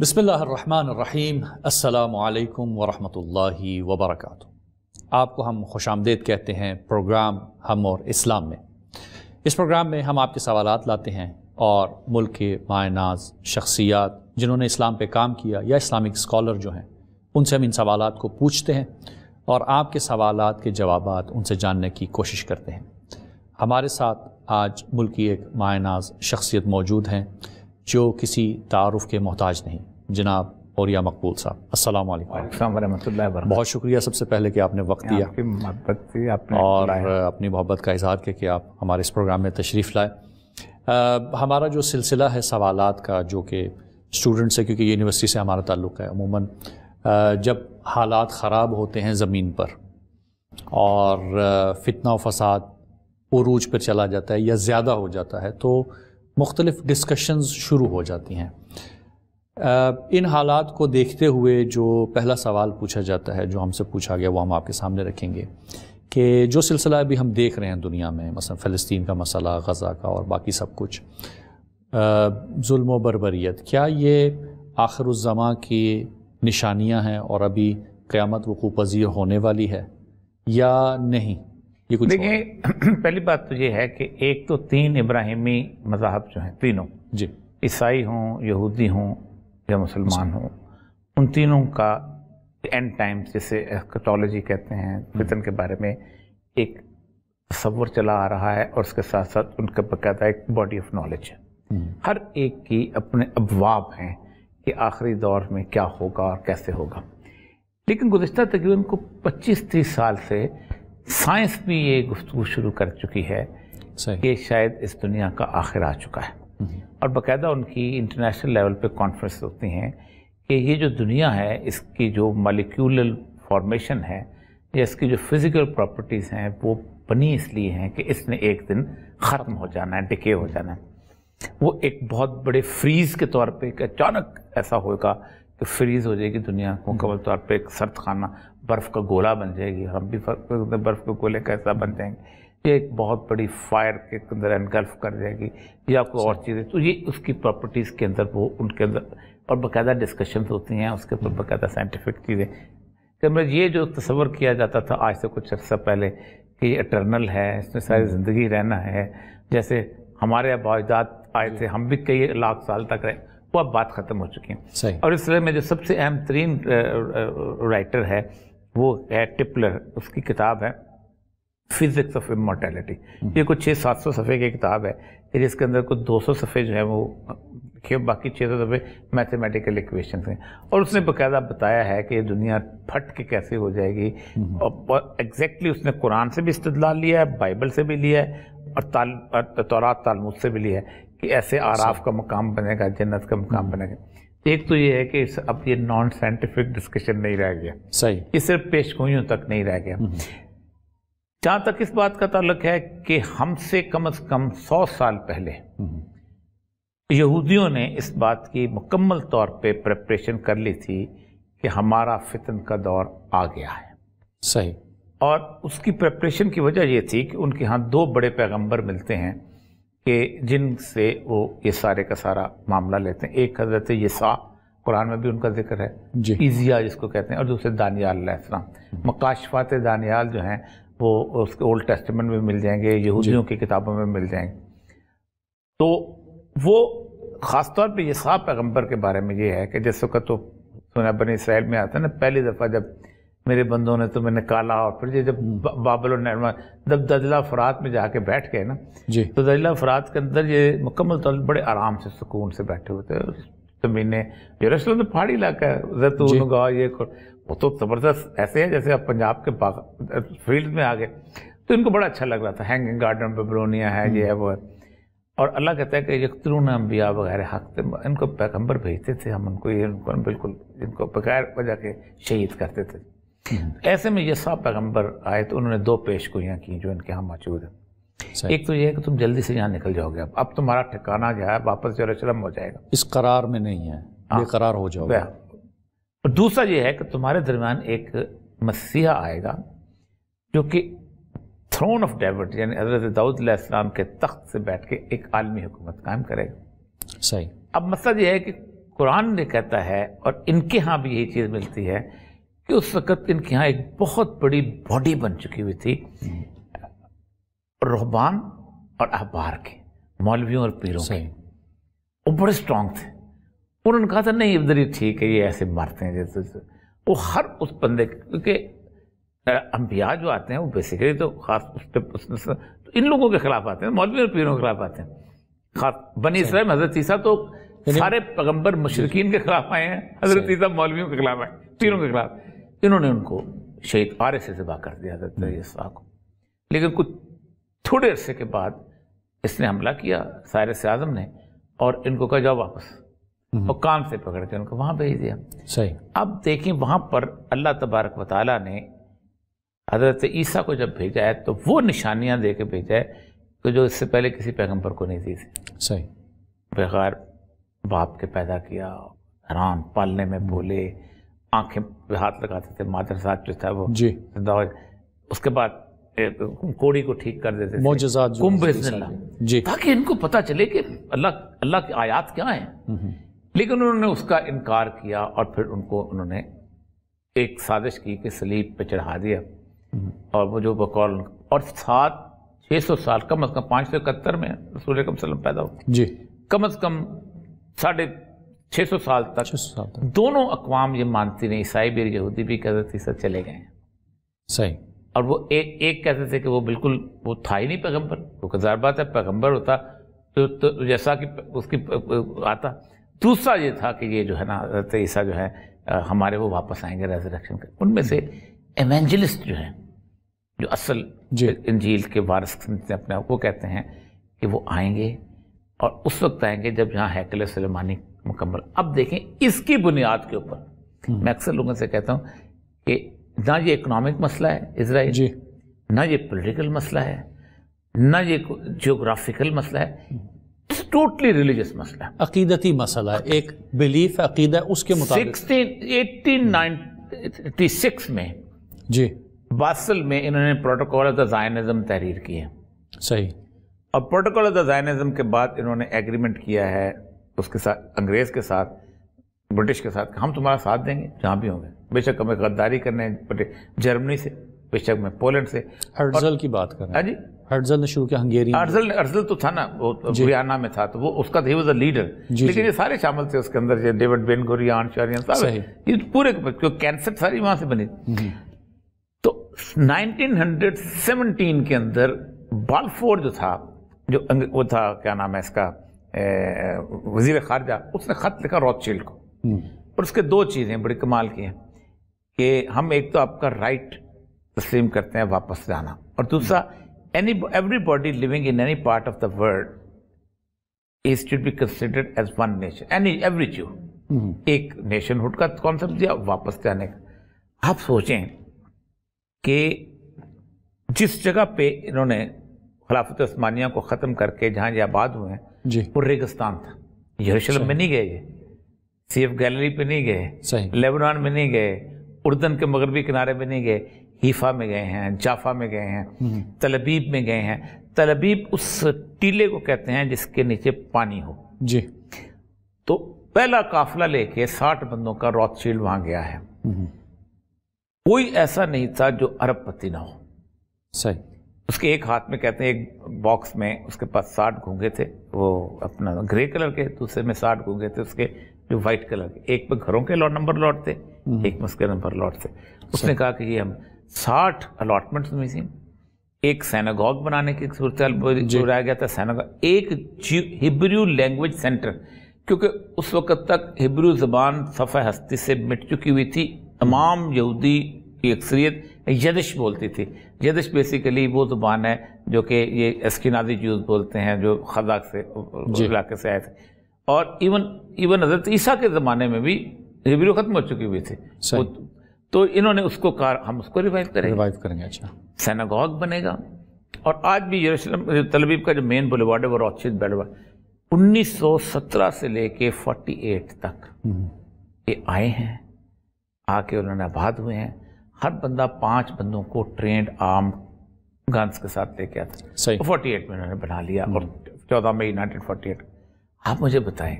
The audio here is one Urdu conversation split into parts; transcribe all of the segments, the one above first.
بسم الرحمن الرحیم السلام علیکم ورحمۃ اللہ وبرکاتہ۔ آپ کو ہم خوش آمدید کہتے ہیں پروگرام ہم اور اسلام میں۔ اس پروگرام میں ہم آپ کے سوالات لاتے ہیں اور ملک کے مایہ ناز شخصیات جنہوں نے اسلام پہ کام کیا یا اسلامک اسکالر جو ہیں ان سے ہم ان سوالات کو پوچھتے ہیں اور آپ کے سوالات کے جوابات ان سے جاننے کی کوشش کرتے ہیں۔ ہمارے ساتھ آج ملک کی ایک مایہ ناز شخصیت موجود ہیں جو کسی تعارف کے محتاج نہیں، جناب اوریا مقبول صاحب، السلام علیکم۔ السلام ورحمۃ اللہ وبرکاتہ۔ بہت شکریہ سب سے پہلے کہ آپ نے وقت دیا، آپ کی محبت سے آپ نے اور اپنی محبت کا اظہار کیا کہ آپ ہمارے اس پروگرام میں تشریف لائے۔ ہمارا جو سلسلہ ہے سوالات کا، جو کہ اسٹوڈنٹ سے، کیونکہ یونیورسٹی سے ہمارا تعلق ہے، عموماً جب حالات خراب ہوتے ہیں زمین پر اور فتنہ و فساد عروج پر چلا جاتا ہے یا زیادہ ہو جاتا ہے تو مختلف ڈسکشنز شروع ہو جاتی ہیں۔ ان حالات کو دیکھتے ہوئے جو پہلا سوال پوچھا جاتا ہے، جو ہم سے پوچھا گیا، وہ ہم آپ کے سامنے رکھیں گے کہ جو سلسلہ ابھی ہم دیکھ رہے ہیں دنیا میں، مثلا فلسطین کا مسئلہ، غزہ کا اور باقی سب کچھ، ظلم و بربریت، کیا یہ آخر الزماں کی نشانیاں ہیں اور ابھی قیامت وقوع پذیر ہونے والی ہے یا نہیں؟ یہ کچھ دیکھیں، پہلی بات تو یہ ہے کہ ایک تو تین ابراہیمی مذاہب جو ہیں تینوں، جی، عیسائی ہوں، یہودی ہوں یا مسلمان ہوں، ان تینوں کا اینڈ ٹائم، جسے ایسکٹولوجی کہتے ہیں، فتن کے بارے میں ایک تصور چلا آ رہا ہے، اور اس کے ساتھ ساتھ ان کا باقاعدہ ایک باڈی آف نالج ہے۔ ہر ایک کی اپنے ابواب ہیں کہ آخری دور میں کیا ہوگا اور کیسے ہوگا۔ لیکن گزشتہ تقریباً 25-30 سال سے سائنس بھی یہ گفتگو شروع کر چکی ہے کہ شاید اس دنیا کا آخر آ چکا ہے، اور باقاعدہ ان کی انٹرنیشنل لیول پہ کانفرنس ہوتی ہیں کہ یہ جو دنیا ہے، اس کی جو مالیکیولر فارمیشن ہے یا اس کی جو فزیکل پراپرٹیز ہیں، وہ بنی اس لیے ہیں کہ اس نے ایک دن ختم ہو جانا ہے، ڈکے ہو جانا ہے۔ وہ ایک بہت بڑے فریز کے طور پہ ایک اچانک ایسا ہوگا کہ فریز ہو جائے گی دنیا، مکمل طور پہ ایک سرد خانہ، برف کا گولا بن جائے گی، ہم بھی برف کے گولے کا ایسا بن جائیں گے، یہ ایک بہت بڑی فائر کے اندر انگلف کر جائے گی یا کوئی اور چیزیں، تو یہ اس کی پراپرٹیز کے اندر، وہ ان کے اندر، اور باقاعدہ ڈسکشنز ہوتی ہیں اس کے اوپر، باقاعدہ سائنٹیفک چیزیں، کہ یہ جو تصور کیا جاتا تھا آج سے کچھ عرصہ پہلے کہ یہ اٹرنل ہے، اس میں ساری زندگی رہنا ہے، جیسے ہمارے ابا اجداد آئے تھے، ہم بھی کئی لاکھ سال تک رہے، وہ اب بات ختم ہو چکی ہے۔ اور اس طرح میں جو سب سے اہم ترین رائٹر ہے وہ ہے ٹپلر، اس کی کتاب ہے فزکس آف امورٹیلٹی۔ یہ کچھ 600-700 صفحے کی کتاب ہے کہ جس کے اندر کچھ 200 صفحے جو ہیں وہ لکھے، باقی 600 صفحے میتھمیٹیکل ایکویشنز ہیں، اور اس نے باقاعدہ بتایا ہے کہ یہ دنیا پھٹ کے کیسے ہو جائے گی، اور ایگزیکٹلی اس نے قرآن سے بھی استدلال لیا ہے، بائبل سے بھی لیا ہے، اور تورات تالمود سے بھی لیا ہے کہ ایسے آراف کا مقام بنے گا، جنت کا مقام بنے گا۔ ایک تو یہ ہے کہ اب یہ نان سائنٹیفک ڈسکشن نہیں رہ گیا، صحیح، یہ صرف پیش گوئیوں تک نہیں رہ گیا۔ جہاں تک اس بات کا تعلق ہے کہ ہم سے کم از کم 100 سال پہلے یہودیوں نے اس بات کی مکمل طور پہ پریپریشن کر لی تھی کہ ہمارا فتن کا دور آ گیا ہے، صحیح، اور اس کی پریپریشن کی وجہ یہ تھی کہ ان کے ہاں 2 بڑے پیغمبر ملتے ہیں کہ جن سے وہ یہ سارے کا سارا معاملہ لیتے ہیں۔ ایک حضرت یسوع، قرآن میں بھی ان کا ذکر ہے، ایزیا جس کو کہتے ہیں، اور دوسرے دانیال علیہ السلام۔ مکاشفات دانیال جو ہیں وہ اس کے اولڈ ٹیسٹمنٹ میں مل جائیں گے، یہودیوں کی کتابوں میں مل جائیں گے۔ تو وہ خاص طور پہ یسوع پیغمبر کے بارے میں یہ ہے کہ جس وقت تو سنا بنی اسرائیل میں آتا ہے نا، پہلی دفعہ جب میرے بندوں نے تمہیں نکالا، اور پھر یہ جب بابل اور جب دجلہ فرات میں جا کے بیٹھ گئے نا، تو دجلہ فرات کے اندر یہ مکمل طور بڑے آرام سے سکون سے بیٹھے ہوتے ہیں۔ زمینیں، یروشلم تو پہاڑی علاقہ ہے، زیتون اگا، یہ وہ تو زبردست ایسے ہیں جیسے آپ پنجاب کے فیلڈ میں آ گئے، تو ان کو بڑا اچھا لگ رہا تھا۔ ہینگنگ گارڈن بیبلونیا ہے، یہ ہے وہ ہے، اور اللہ کہتا ہے کہ یقتلون انبیاء بغیر حق، ان کو پیغمبر بھیجتے تھے ہم، ان کو بالکل ان کو بغیر وجہ کے شہید کرتے تھے۔ ایسے میں یہ سب پیغمبر آئے تو انہوں نے 2 پیش گوئیاں کی جو ان کے ہاں موجود ہیں۔ ایک تو یہ ہے کہ تم جلدی سے یہاں نکل جاؤ گے، اب تمہارا ٹھکانہ جو ہے واپس یروشلم ہو جائے گا، اس قرار میں نہیں ہے، بے قرار ہو جاؤ گے۔ اور دوسرا یہ ہے کہ تمہارے درمیان ایک مسیحا آئے گا جو کہ تھرون آف ڈیوڈ، یعنی حضرت داؤد علیہ السلام کے تخت سے بیٹھ کے ایک عالمی حکومت قائم کرے گا، صحیح۔ اب مسئلہ یہ ہے کہ قرآن نے کہتا ہے اور ان کے ہاں بھی یہی چیز ملتی ہے کہ اس وقت ان کے ہاں ایک بہت بڑی باڈی بن چکی ہوئی تھی رہبان اور احبار کے، مولویوں اور پیروں کے، وہ بڑے اسٹرانگ تھے. انہوں نے کہا تھا نہیں ادھر ہی ٹھیک ہے، یہ ایسے مارتے ہیں جیسے وہ ہر اس بندے، کیونکہ انبیاء جو آتے ہیں وہ بیسیکلی تو خاص اس پہ ان لوگوں کے خلاف آتے ہیں، مولویوں اور پیروں کے خلاف آتے ہیں. خاص بنی اسرائیل میں حضرت عیسیٰ تو سارے پیغمبر مشرکین کے خلاف آئے ہیں، حضرت عیسیٰ مولویوں کے خلاف آئے، پیروں کے خلاف. انہوں نے ان کو شہید پارے سے ذبح کر دیا حضرت عیسیٰ کو. لیکن کچھ تھوڑے عرصے کے بعد اس نے حملہ کیا سائرس اعظم نے، اور ان کو کہا جاؤ واپس، اور کان سے پکڑ کے ان کو وہاں بھیج دیا. صحیح. اب دیکھیں وہاں پر اللہ تبارک و تعالیٰ نے حضرت عیسیٰ کو جب بھیجا ہے تو وہ نشانیاں دے کے بھیجا ہے کہ جو اس سے پہلے کسی پیغمبر کو نہیں دی تھی. صحیح. بغیر باپ کے پیدا کیا، حیران، پالنے میں بولے، آنکھیں پہ ہاتھ لگاتے تھے، مادر ذات جو تھا وہ جی زندہ ہو. اس کے بعد کوڑی کو ٹھیک کر دیتے تھے، معجزات کم بإذن اللہ، جی، تاکہ ان کو پتہ چلے کہ اللہ کی آیات کیا ہیں. لیکن انہوں نے اس کا انکار کیا، اور پھر انہوں نے ایک سازش کی کہ صلیب پہ چڑھا دیا. اور وہ جو بقول اور 600 سال کم از کم 571 میں رسول اکرم صلی اللہ علیہ وسلم پیدا ہو، جی، کم از کم 650 سال تک دونوں اقوام یہ مانتی نہیں، عیسائی بھی اور یہودی بھی، کہ حضرت عیسیٰ چلے گئے ہیں. صحیح. اور وہ ایک کہتے تھے کہ وہ بالکل وہ تھا ہی نہیں پیغمبر، کیونکہ ظاہر بات ہے پیغمبر ہوتا تو جیسا کہ اس کی آتا. دوسرا یہ تھا کہ یہ جو ہے نا حضرت عیسیٰ جو ہے ہمارے وہ واپس آئیں گے ریزریکشن کے. ان میں سے ایونجلسٹ جو ہیں، جو اصل انجیل کے وارث سمجھتے ہیں اپنے آپ کو، کہتے ہیں کہ وہ آئیں گے، اور اس وقت آئیں گے جب یہاں ہیکل سلیمانی مکمل. اب دیکھیں اس کی بنیاد کے اوپر میں اکثر لوگوں سے کہتا ہوں کہ نہ یہ اکنامک مسئلہ ہے اسرائیل، جی، نہ یہ پولیٹیکل مسئلہ ہے، نہ یہ جیوگرافیکل مسئلہ ہے، ٹوٹلی ریلیجس مسئلہ ہے، عقیدتی مسئلہ ہے. ایک بلیف عقیدہ اس کے مطابق 1896 میں جی باسل میں انہوں نے پروٹوکول آف دا زائنزم تحریر کی ہے. صحیح. اور پروٹوکول آف دا زائنزم کے بعد انہوں نے ایگریمنٹ کیا ہے اس کے ساتھ، انگریز کے ساتھ، برٹش کے ساتھ، کہ ہم تمہارا ساتھ دیں گے جہاں بھی ہوں گے، بے شک ہمیں غداری کرنے جرمنی سے، بے شک میں پولینڈ سے. ہرٹزل کی بات کر رہے ہیں. جی، ہرٹزل نے شروع کیا ہنگیری. ہرٹزل تو تھا نا، وہ ویانا میں تھا، تو وہ اس کا ہی واز اے لیڈر. لیکن یہ سارے شامل تھے اس کے اندر، یہ ڈیوڈ بین گوریان، شاریان صاحب، یہ پورے کینسر ساری وہاں سے بنی. تو 1917 کے اندر بالفور جو تھا، جو وہ تھا کیا نام ہے اس کا، وزیر خارجہ، اس نے خط لکھا روتشیلڈ کو، اور اس کے دو چیزیں بڑی کمال کی ہیں کہ ہم ایک تو آپ کا رائٹ تسلیم کرتے ہیں واپس جانا، اور دوسرا everybody living in any part of the world is should be considered as one nation, every جیو. ایک نیشن ہوڈ کا کانسیپٹ دیا، واپس جانے کا. آپ سوچیں کہ جس جگہ پہ انہوں نے خلافت عثمانیہ کو ختم کر کے جہاں یہ آباد ہوئے ہیں، جی، وہ ریگستان تھا. یروشلم میں نہیں گئے، یہ سی ایف گیلری پہ نہیں گئے، لیبنان میں نہیں گئے، اردن کے مغربی کنارے پہ نہیں گئے، حیفا میں گئے ہیں، جافا میں گئے ہیں، تل ابیب میں گئے ہیں. تل ابیب اس ٹیلے کو کہتے ہیں جس کے نیچے پانی ہو. جی. تو پہلا قافلہ لے کے 60 بندوں کا روتشیلڈ وہاں گیا ہے. کوئی ایسا نہیں تھا جو عرب پتی نہ ہو. صحیح. اس کے ایک ہاتھ میں کہتے ہیں ایک باکس میں اس کے پاس 60 گھونگے تھے، وہ اپنا گرے کلر کے، دوسرے میں 60 گھونگے تھے اس کے جو وائٹ کلر کے. ایک پہ گھروں کے نمبر لاٹ تھے، ایک میں اس کے نمبر لاٹ تھے. اس نے کہا کہ یہ ہم 60 الاٹمنٹس میں سے ایک سیناگوگ بنانے کی صورتحال بنایا گیا تھا. سیناگوگ ایک ہیبریو لینگویج سینٹر، کیونکہ اس وقت تک ہیبریو زبان صفحہ ہستی سے مٹ چکی ہوئی تھی. تمام یہودی کی اکثریت یدش بولتی تھی. یدش بیسیکلی وہ زبان ہے جو کہ یہ اسکینازی جیوز بولتے ہیں، جو خزاق سے علاقے سے آئے تھے. اور ایون حضرت عیسیٰ کے زمانے میں بھی ہیبریو ختم ہو چکی ہوئی تھی. تو انہوں نے اس کو کہا ہم اس کو ریوائیو کریں گے. اچھا. سیناگوگ بنے گا. اور آج بھی یروشلم تل ابیب کا جو مین بولیوارڈ ہے وہ روتشیلڈ بولیوارڈ 1917 سے لے کے 48 تک یہ آئے ہیں، آ کے انہوں نے آباد ہوئے ہیں. ہر بندہ 5 بندوں کو ٹرینڈ آرم گنز کے ساتھ لے کے آتا. 48 میں انہوں نے بنا لیا، اور 14 مئی 1948. آپ مجھے بتائیں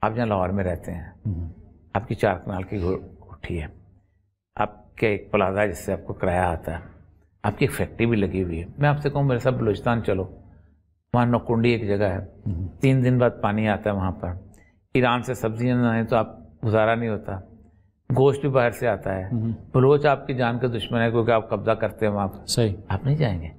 آپ جہاں لاہور میں رہتے ہیں، آپ کی 4 کنال کی کوٹھی ہے، آپ کے ایک پلازا ہے جس سے آپ کو کرایہ آتا ہے، آپ کی ایک فیکٹری بھی لگی ہوئی ہے. میں آپ سے کہوں میرے ساتھ بلوچستان چلو، وہاں نوکنڈی ایک جگہ ہے، 3 دن بعد پانی آتا ہے وہاں پر. ایران سے سبزیاں نہ آئیں تو آپ گزارا نہیں ہوتا، گوشت بھی باہر سے آتا ہے. بلوچ آپ کی جان کا دشمن ہے کیونکہ آپ قبضہ کرتے ہیں وہاں پر. صحیح. آپ نہیں جائیں گے.